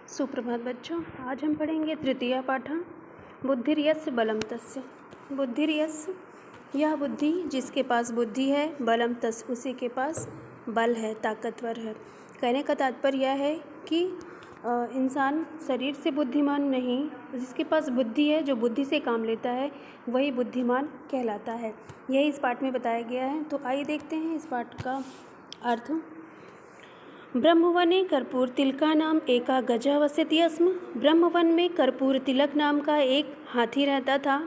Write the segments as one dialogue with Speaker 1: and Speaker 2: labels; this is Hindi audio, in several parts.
Speaker 1: सुप्रभात बच्चों, आज हम पढ़ेंगे तृतीय पाठ बुद्धिर्यस्य बलं तस्य। बुद्धिर्यस्य, यह बुद्धि जिसके पास बुद्धि है, बलम तस् उसी के पास बल है, ताकतवर है। कहने का तात्पर्य यह है कि इंसान शरीर से बुद्धिमान नहीं, जिसके पास बुद्धि है, जो बुद्धि से काम लेता है, वही बुद्धिमान कहलाता है। यही इस पाठ में बताया गया है। तो आइए देखते हैं इस पाठ का अर्थ। ब्रह्मवने कर्पूर तिलका नाम एका गजः वसति स्म। ब्रह्मवन में कर्पूर तिलक नाम का एक हाथी रहता था।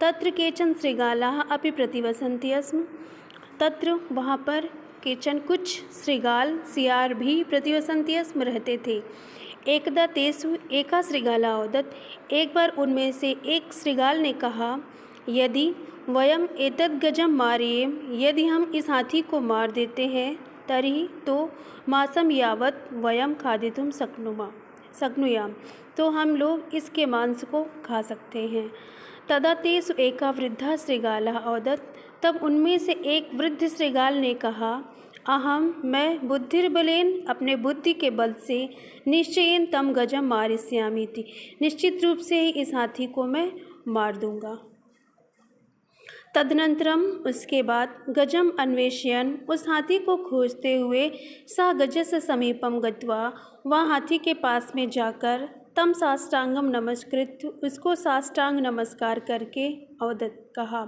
Speaker 1: तत्र केचन श्रृगालाः अपि प्रतिवसन्ति स्म। तत्र वहाँ पर केचन कुछ श्रृगाल सियार भी प्रतिवसन्ति स्म रहते थे। एकदा तेषु एका श्रृगाला औदत्, एक बार उनमें से एक श्रृगाल ने कहा, यदि वयम एतद् गजं मारयेम, यदि हम इस हाथी को मार देते हैं, तर्हि तो मासम यावत वयम खादितुम शक्नुयाम, तो हम लोग इसके मांस को खा सकते हैं। तदा तेषु एका वृद्धा श्रृगाला औदत्, तब उनमें से एक वृद्ध श्रृगाल ने कहा, मैं बुद्धिर्बलेन, अपने बुद्धि के बल से, निश्चयेन तम गजम मारिष्यामीति, निश्चित रूप से ही इस हाथी को मैं मार दूंगा। तदनंतरम, उसके बाद, गजम अन्वेषयन्, उस हाथी को खोजते हुए, सा गजस्य समीपम गत्वा, वह हाथी के पास में जाकर, तम साष्टांगम नमस्कृत्य, उसको साष्टांग नमस्कार करके अवदत्, कहा,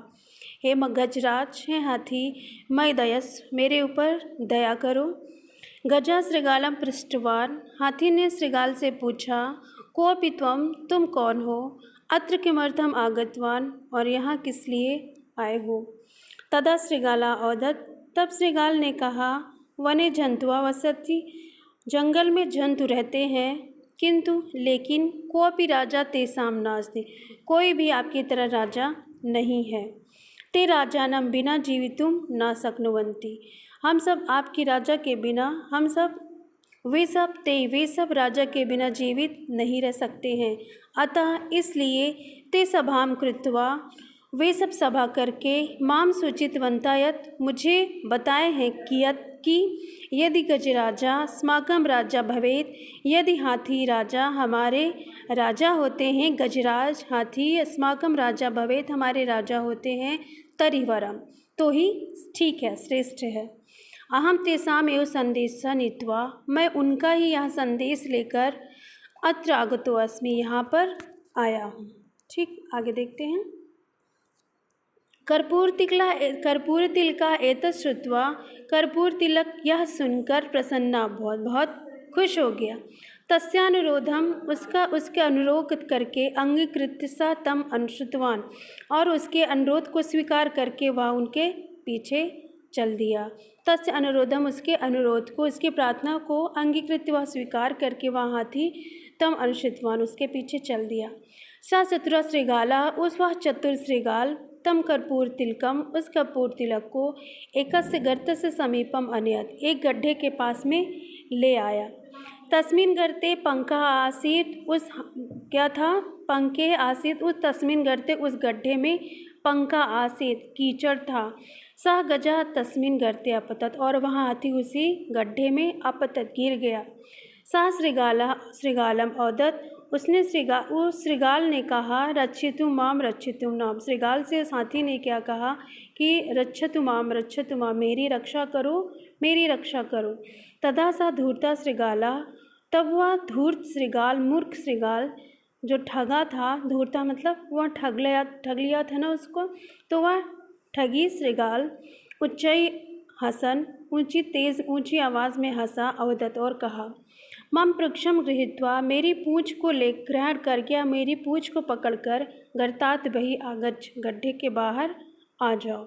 Speaker 1: हे गजराज, हे हाथी, मयि दयस्, मेरे ऊपर दया करो। गजा श्रृगालम पृष्टवान, हाथी ने श्रृगाल से पूछा, कोऽपि त्वं, तुम कौन हो? अत्र किमर्थम आगतवान, और यहाँ किस लिए आए हो? तदा श्रृगाला औदत्, तब श्रृगाल ने कहा, वने जंतुआ वसति, जंगल में जंतु रहते हैं, किंतु लेकिन कोऽपि राजा तेषां नास्ति, कोई भी आपकी तरह राजा नहीं है। ते राजानं बिना जीवितुं न शक्नुवन्ति, हम सब आपकी राजा के बिना, वे सब राजा के बिना जीवित नहीं रह सकते हैं। अतः इसलिए ते सभां कृत्वा, वे सब सभा करके, माम सूचितवन्ता यत्, मुझे बताए हैं कि यदि गजराजा अस्माकं राजा भवेत्, यदि हाथी राजा हमारे राजा होते हैं, गजराज हाथी अस्माकं राजा भवेत्, हमारे राजा होते हैं, तर्हि वरम, तो ही ठीक है, श्रेष्ठ है। अहम तेषाम् एव संदेशः नीत्वा, मैं उनका ही यह संदेश लेकर अत्र आगतो अस्मि, यहाँ पर आया हूँ। ठीक, आगे देखते हैं। कर्पूर तिलका एतत् श्रुत्वा, कर्पूर तिलक यह सुनकर प्रसन्ना, बहुत खुश हो गया। तस्यानुरोधम, उसके अनुरोध करके, अंगीकृत्य स तम अनुश्रुतवान, और उसके अनुरोध को स्वीकार करके वह उनके पीछे चल दिया। तस्य अनुरोधम, उसके अनुरोध को, उसकी प्रार्थना को अंगीकृत्य वह स्वीकार करके वह हाथी तम अनुश्रुतवान, उसके पीछे चल दिया। स चतुरा श्रृगाला, वह चतुर श्रृगाल, तम कर्पूर तिलकम, उस कर्पूर तिलक को, एकस्य गर्तस्य समीपम अनयत्, एक गड्ढे के पास में ले आया। तस्मिन् गर्ते पंकः आसीत्, उस क्या था? पंके आसीत्, उस तस्मिन् गर्ते, उस गड्ढे में, पंका आसीत्, कीचड़ था। सह गजः तस्मिन् गर्ते अपतत, और वह हाथी उसी गड्ढे में अपतत, गिर गया। सह श्रृगालम औदत्, उस श्रृगाल ने कहा, रक्षितु माम रक्षितु नाम, श्रृगाल से उस हाथी ने क्या कहा कि रक्षतु माम, मेरी रक्षा करो। तदा सा धूर्ता श्रृगाला, तब वह धूर्त श्रृगाल, मूर्ख श्रृगाल, जो ठगा था, धूर्ता मतलब वह ठग लिया था ना उसको, तो वह ठगी श्रृगाल उच्चई हसन, ऊंची आवाज़ में हंसा, अवदत्, और कहा, मम पृक्षम गृहीत्वा, मेरी पूँछ को ग्रहण करके, या मेरी पूँछ को पकड़कर, गर्तात बहि आगच्छ, गड्ढे के बाहर आ जाओ।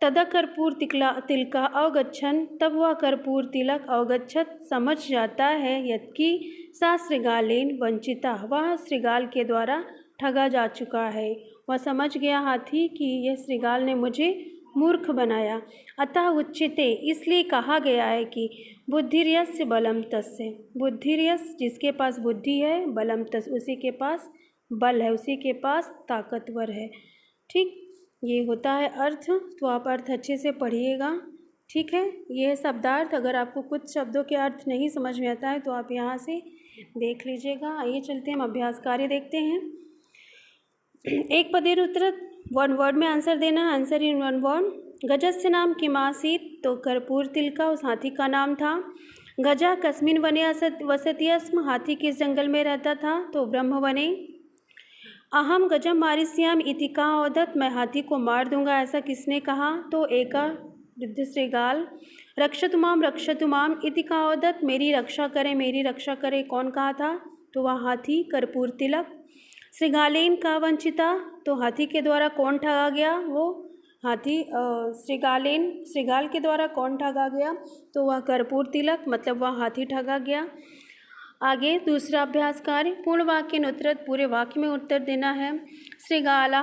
Speaker 1: तदा कर्पूर तिलका अवगच्छन्, तब वह कर्पूर तिलक अवगच्छत, समझ जाता है, यत्कि सा श्रृगालेन वंचिता, वह श्रृगाल के द्वारा ठगा जा चुका है। वह समझ गया हाथी कि यह श्रृगाल ने मुझे मूर्ख बनाया। अतः उच्यते, इसलिए कहा गया है कि बुद्धिर्यस्य बलम तस्य, बुद्धिर्यस्य जिसके पास बुद्धि है, बलम तस्य उसी के पास बल है, उसी के पास ताकतवर है। ठीक, ये होता है अर्थ। तो आप अर्थ अच्छे से पढ़िएगा। ठीक है, ये है शब्दार्थ। अगर आपको कुछ शब्दों के अर्थ नहीं समझ में आता है तो आप यहाँ से देख लीजिएगा। आइए चलते हैं, हम अभ्यास कार्य देखते हैं। एक पदेर उत्तर, वन वर्ड में आंसर देना, आंसर इन वन वर्ड। गजस्य नाम किमासीत, तो कर्पूर तिल का उस हाथी का नाम था। गजा कस्मिन वने वसति स्म, हाथी किस जंगल में रहता था, तो ब्रह्म वने। अहम गजम मारिष्याम इति कहा औदत, मैं हाथी को मार दूंगा ऐसा किसने कहा, तो एका वृद्ध श्रीगाल। रक्षतु माम इति कहा औदत, मेरी रक्षा करे मेरी रक्षा करे कौन कहा था, तो वह हाथी कर्पूर तिलक। श्रीगालेन का वंचिता, तो हाथी के द्वारा कौन ठगा गया, वो हाथी श्रीगाल के द्वारा कौन ठगा गया, तो वह कर्पूर तिलक, मतलब वह हाथी ठगा गया। आगे दूसरा अभ्यास कार्य, पूर्ण वाक्य न उत्तर, पूरे वाक्य में उत्तर देना है। श्रीगाला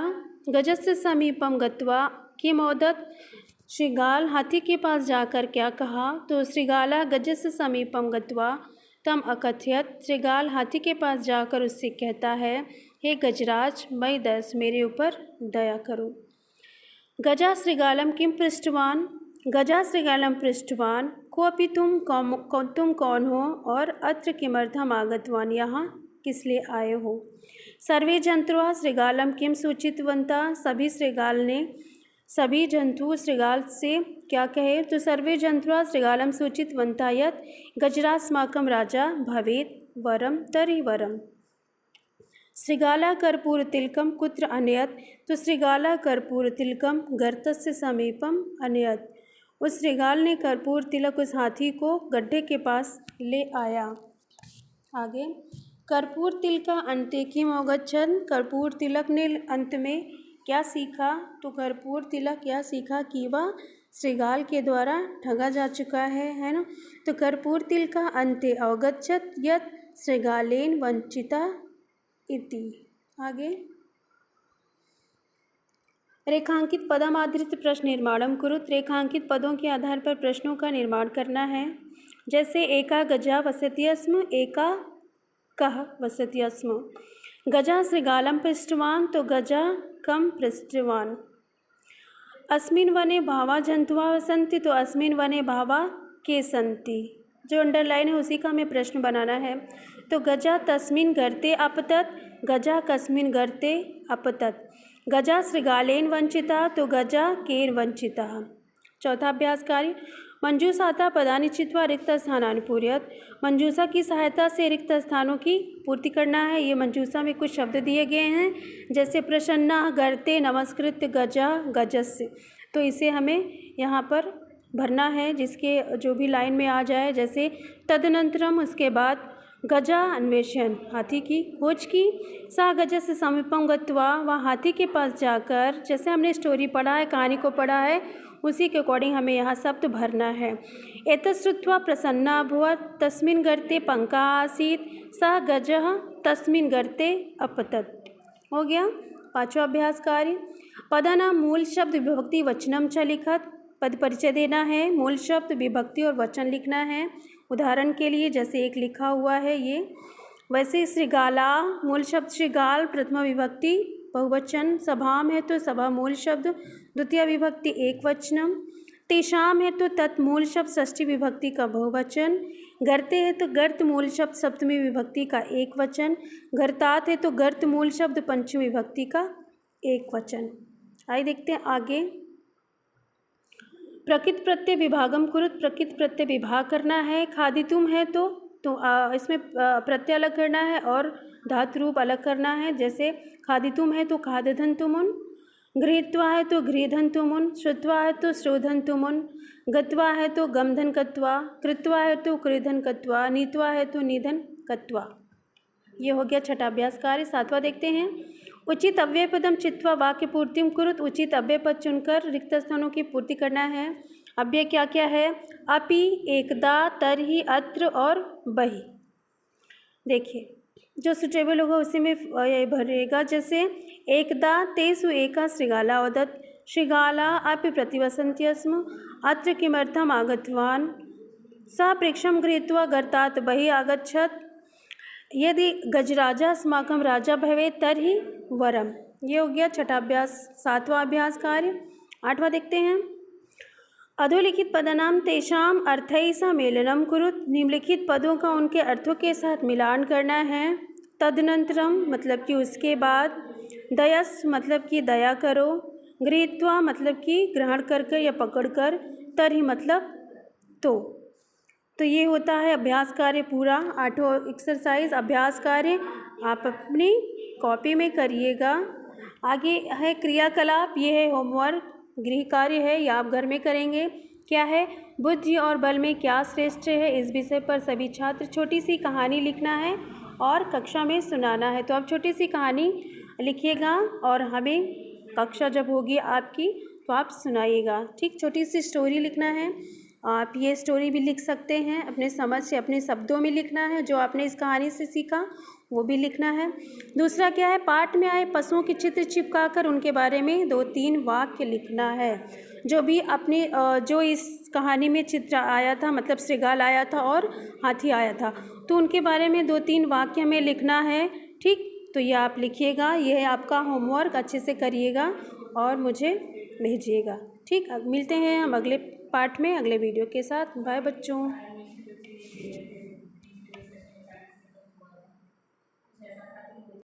Speaker 1: गजस्य समीपम गत्वा किमोदत, श्रीगाल हाथी के पास जाकर क्या कहा, तो श्रीगाला गजस्य समीपम गत्वा तम अकथयत, श्रीगाल हाथी के पास जाकर उससे कहता है, हे गजराज मई दस, मेरे ऊपर दया करो। गजा श्रीगालम किम पृष्ठवान, गजा श्रीगालम पृष्ठवान, कोपि तुम कौन हो और अत्र किमर्थम आगतवान, यहाँ किस लिए आए हो। सर्वे जंतुआ श्रीगालम किम सूचितवंता, सभी जंतु श्रीगाल से क्या कहे, तो सर्वे जंतुआ श्रीगालम सूचितवंता यत् गजरास्माकं राजा भवेत् वरम तर्हि वरम। श्रीगाला कर्पूर तिलकम कुत्र अनयत, तो श्रीगाला कर्पूर तिलकम गर्तस्य समीपम अनयत, उस श्रीगाल ने कर्पूर तिलक उस हाथी को गड्ढे के पास ले आया। आगे, कर्पूर तिल का अंत्य किम अवगच्छन्, कर्पूर तिलक ने अंत में क्या सीखा, तो कर्पूर तिलक यह सीखा कि वह श्रीगाल के द्वारा ठगा जा चुका है ना। तो कर्पूर तिल का अंत्य अवगच्छत यत् श्रीगालेन वंचिता इति। आगे, रेखांकित पदम आधारित प्रश्न निर्माणम कुरुत, रेखांकित पदों के आधार पर प्रश्नों का निर्माण करना है। जैसे एका गजा वसति स्म, एका कः वसति स्म। गजा श्रीगालम पृष्ठवान, तो गजा कम पृष्ठवान। अस्मिन् वने भावा जंतुआ वसन्ति, तो अस्मिन् वने भावा के सन्ति। जो अंडरलाइन है उसी का हमें प्रश्न बनाना है। तो गजा तस्मिन् गर्ते अपतत, गजा कस्मिन् गर्ते अपतत। गजा श्रीगालेन वंचिता, तो गजा केन वंचिता। चौथा अभ्यास कार्य, मंजूषाता पदानि चित्वा रिक्त स्थानानि पूरयत, मंजूषा की सहायता से रिक्त स्थानों की पूर्ति करना है। ये मंजूषा में कुछ शब्द दिए गए हैं, जैसे प्रसन्ना, गर्ते, नमस्कृत्य, गजा, गजस्य, तो इसे हमें यहाँ पर भरना है, जिसके जो भी लाइन में आ जाए। जैसे तदनंतरम, उसके बाद गजा अन्वेषण, हाथी की खोज की। सा गजस्य समीपम गत्वा, वह हाथी के पास जाकर, जैसे हमने स्टोरी पढ़ा है, कहानी को पढ़ा है, उसी के अकॉर्डिंग हमें यहाँ शब्द भरना है। एतत् श्रुत्वा प्रसन्ना अभवत्, तस्मिन् गर्ते पंका आसीत्, सः गजः तस्मिन् गर्ते अपतत। हो गया। पांचवा अभ्यास कार्य, पदानां मूल शब्द विभक्ति वचनम च लिखत, पद परिचय देना है, मूल शब्द विभक्ति और वचन लिखना है। उदाहरण के लिए जैसे एक लिखा हुआ है ये, वैसे श्रीगाला मूल शब्द श्रीगाल प्रथमा विभक्ति बहुवचन, सभाम है तो सभा मूल शब्द द्वितीय विभक्ति एक वचनम, तेषाम है तो तत्मूल शब्द षष्ठी विभक्ति का बहुवचन, गर्ते है तो गर्त मूल शब्द सप्तमी विभक्ति का एक वचन, गर्तात है तो गर्त मूल शब्द पंचमी विभक्ति का एक वचन। आइए देखते हैं आगे। प्रकृत प्रत्यय विभागम कुरुत, प्रकृत प्रत्यय विभाग करना है। खादितुम है तो इसमें प्रत्यय अलग करना है और धातु रूप अलग करना है। जैसे खादितुम है तो खादधन्तुमुन, गृहीत्वा है तो गृहधन्तुमुन, श्रुत्वा है तो श्रोधन्तुमुन, गत्वा है तो गमधन कत्वा, कृत्वा है तो कृधन कत्वा, नीत्वा है तो निधन कत्वा। ये हो गया छठा अभ्यास कार्य। सातवां देखते हैं। उचित अव्यय पदम चित्वा वाक्य पूर्तिम कुरुत, उचित अव्यय पद चुनकर रिक्त स्थानों की पूर्ति करना है। अव्यय क्या क्या है, अपि, एकदा, तरहि, अत्र और बहि। देखिए जो सुटेबल होगा उसी में भरेगा। जैसे एकदा तेषु एका श्रीगाला वदत्, श्रीगाला अपि प्रतिवसन्ति स्म, अत्र किमर्थम आगतवान्, सः प्रेक्षं गृहीत्वा गर्तात् बहिः आगच्छत्, यदि गजराजा अस्माकं राजा भवेत् तर्हि वरम। ये हो गया छठा अभ्यास। सातवां अभ्यास कार्य। आठवां देखते हैं। अधोलिखित पदानां तेषां अर्थैः सह मेलनं कुरुत। निम्नलिखित पदों का उनके अर्थों के साथ मिलान करना है। तदनंतरम मतलब कि उसके बाद, दयस मतलब कि दया करो, गृहीत्वा मतलब कि ग्रहण कर या पकड़ कर, तर्हि मतलब तो ये होता है अभ्यास कार्य पूरा। 8वां एक्सरसाइज अभ्यास कार्य आप अपनी कॉपी में करिएगा। आगे है क्रियाकलाप, ये है होमवर्क, गृह कार्य है, ये आप घर में करेंगे। क्या है, बुद्धि और बल में क्या श्रेष्ठ है, इस विषय पर सभी छात्र छोटी सी कहानी लिखना है और कक्षा में सुनाना है। तो आप छोटी सी कहानी लिखिएगा और हमें कक्षा जब होगी आपकी तो आप सुनाइएगा। ठीक, छोटी सी स्टोरी लिखना है। आप ये स्टोरी भी लिख सकते हैं, अपने समझ से अपने शब्दों में लिखना है, जो आपने इस कहानी से सीखा वो भी लिखना है। दूसरा क्या है, पाठ में आए पशुओं के चित्र चिपकाकर उनके बारे में 2-3 वाक्य लिखना है। जो भी अपने जो इस कहानी में चित्र आया था, मतलब श्रृगाल आया था और हाथी आया था, तो उनके बारे में 2-3 वाक्य में लिखना है। ठीक, तो ये आप लिखिएगा। यह है आपका होमवर्क, अच्छे से करिएगा और मुझे भेजिएगा। ठीक, अब मिलते हैं हम अगले पार्ट में अगले वीडियो के साथ। बाय बच्चों।